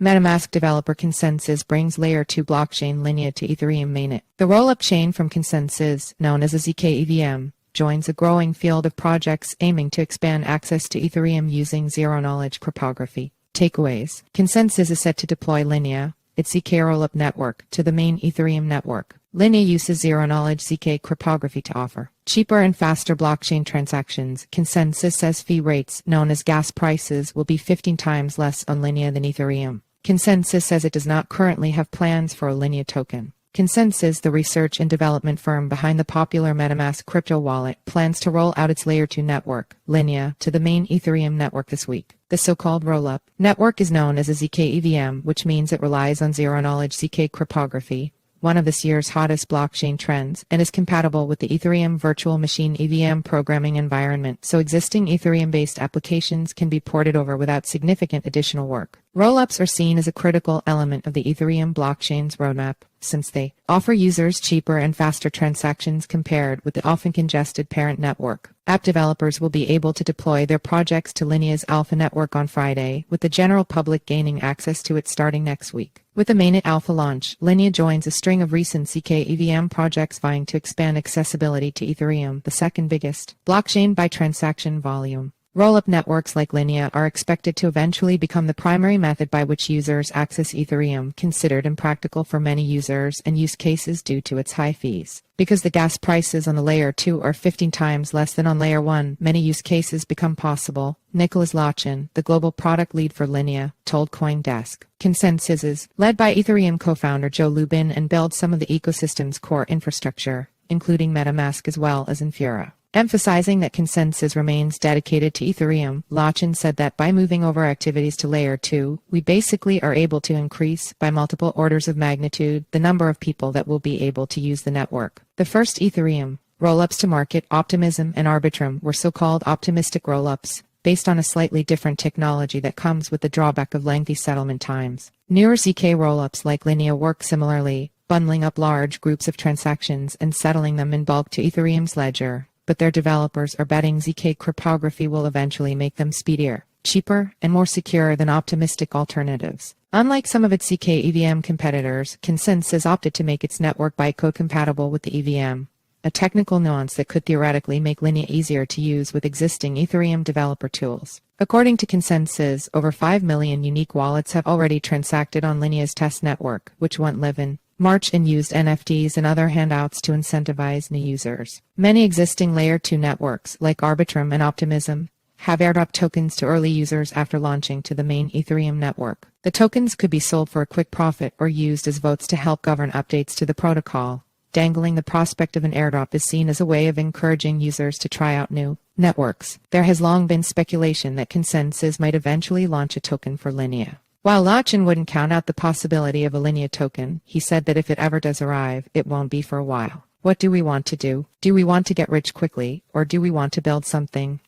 MetaMask developer ConsenSys brings Layer 2 blockchain Linea to Ethereum Mainnet. The rollup chain from ConsenSys, known as a zkEVM, joins a growing field of projects aiming to expand access to Ethereum using zero-knowledge cryptography. Takeaways: ConsenSys is set to deploy Linea, its ZK-rollup network, to the main Ethereum network. Linea uses zero-knowledge ZK cryptography to offer cheaper and faster blockchain transactions. ConsenSys says fee rates, known as gas prices, will be 15 times less on Linea than Ethereum. ConsenSys says it does not currently have plans for a Linea token. ConsenSys, the research and development firm behind the popular MetaMask crypto wallet, plans to roll out its Layer 2 network, Linea, to the main Ethereum network this week. The so-called Rollup network is known as a zkEVM, which means it relies on zero-knowledge ZK cryptography, one of this year's hottest blockchain trends, and is compatible with the Ethereum Virtual Machine (EVM) programming environment, so existing Ethereum-based applications can be ported over without significant additional work. Rollups are seen as a critical element of the Ethereum blockchain's roadmap, since they offer users cheaper and faster transactions compared with the often-congested parent network. App developers will be able to deploy their projects to Linea's alpha network on Friday, with the general public gaining access to it starting next week. With the Mainnet alpha launch, Linea joins a string of recent zkEVM projects vying to expand accessibility to Ethereum, the second biggest blockchain by transaction volume. Rollup networks like Linea are expected to eventually become the primary method by which users access Ethereum, considered impractical for many users and use cases due to its high fees. Because the gas prices on the Layer 2 are 15 times less than on Layer 1, many use cases become possible, Nicholas Lachin, the global product lead for Linea, told CoinDesk. ConsenSys is led by Ethereum co-founder Joe Lubin and builds some of the ecosystem's core infrastructure, including MetaMask as well as Infura. Emphasizing that ConsenSys remains dedicated to Ethereum, Lachin said that by moving over activities to Layer 2, we basically are able to increase, by multiple orders of magnitude, the number of people that will be able to use the network. The first Ethereum rollups to market, Optimism and Arbitrum, were so-called optimistic rollups, based on a slightly different technology that comes with the drawback of lengthy settlement times. Newer ZK rollups like Linea work similarly, bundling up large groups of transactions and settling them in bulk to Ethereum's ledger. But their developers are betting ZK cryptography will eventually make them speedier, cheaper, and more secure than optimistic alternatives. Unlike some of its zkEVM competitors, ConsenSys opted to make its network bytecode compatible with the EVM, a technical nuance that could theoretically make Linea easier to use with existing Ethereum developer tools. According to ConsenSys, over 5 million unique wallets have already transacted on Linea's test network, which went live in March and used NFTs and other handouts to incentivize new users. Many existing Layer 2 networks, like Arbitrum and Optimism, have airdrop tokens to early users after launching to the main Ethereum network. The tokens could be sold for a quick profit or used as votes to help govern updates to the protocol. Dangling the prospect of an airdrop is seen as a way of encouraging users to try out new networks. There has long been speculation that ConsenSys might eventually launch a token for Linea. While Lachin wouldn't count out the possibility of a Linea token, he said that if it ever does arrive, it won't be for a while. What do we want to do? Do we want to get rich quickly, or do we want to build something?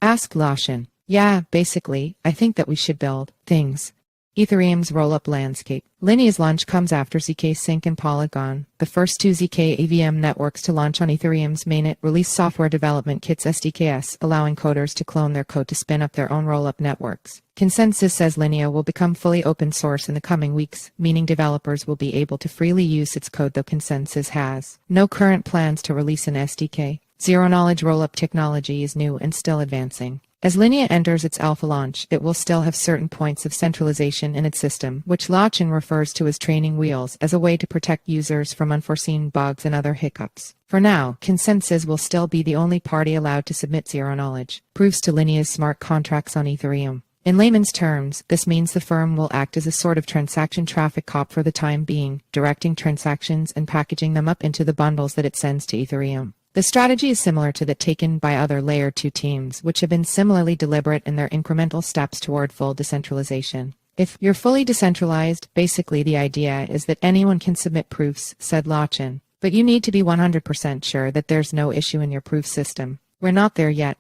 Asked Lachin. Yeah, basically, I think that we should build things. Ethereum's rollup landscape. Linea's launch comes after ZK Sync and Polygon, the first two zkEVM networks to launch on Ethereum's mainnet, released software development kits SDKs, allowing coders to clone their code to spin up their own rollup networks. ConsenSys says Linea will become fully open source in the coming weeks, meaning developers will be able to freely use its code, though ConsenSys has no current plans to release an SDK. Zero-knowledge rollup technology is new and still advancing. As Linea enters its alpha launch, it will still have certain points of centralization in its system, which Lachin refers to as training wheels, as a way to protect users from unforeseen bugs and other hiccups. For now, ConsenSys will still be the only party allowed to submit zero-knowledge proofs to Linea's smart contracts on Ethereum. In layman's terms, this means the firm will act as a sort of transaction traffic cop for the time being, directing transactions and packaging them up into the bundles that it sends to Ethereum. The strategy is similar to that taken by other Layer 2 teams, which have been similarly deliberate in their incremental steps toward full decentralization. If you're fully decentralized, basically the idea is that anyone can submit proofs, said Lachin. But you need to be 100% sure that there's no issue in your proof system. We're not there yet.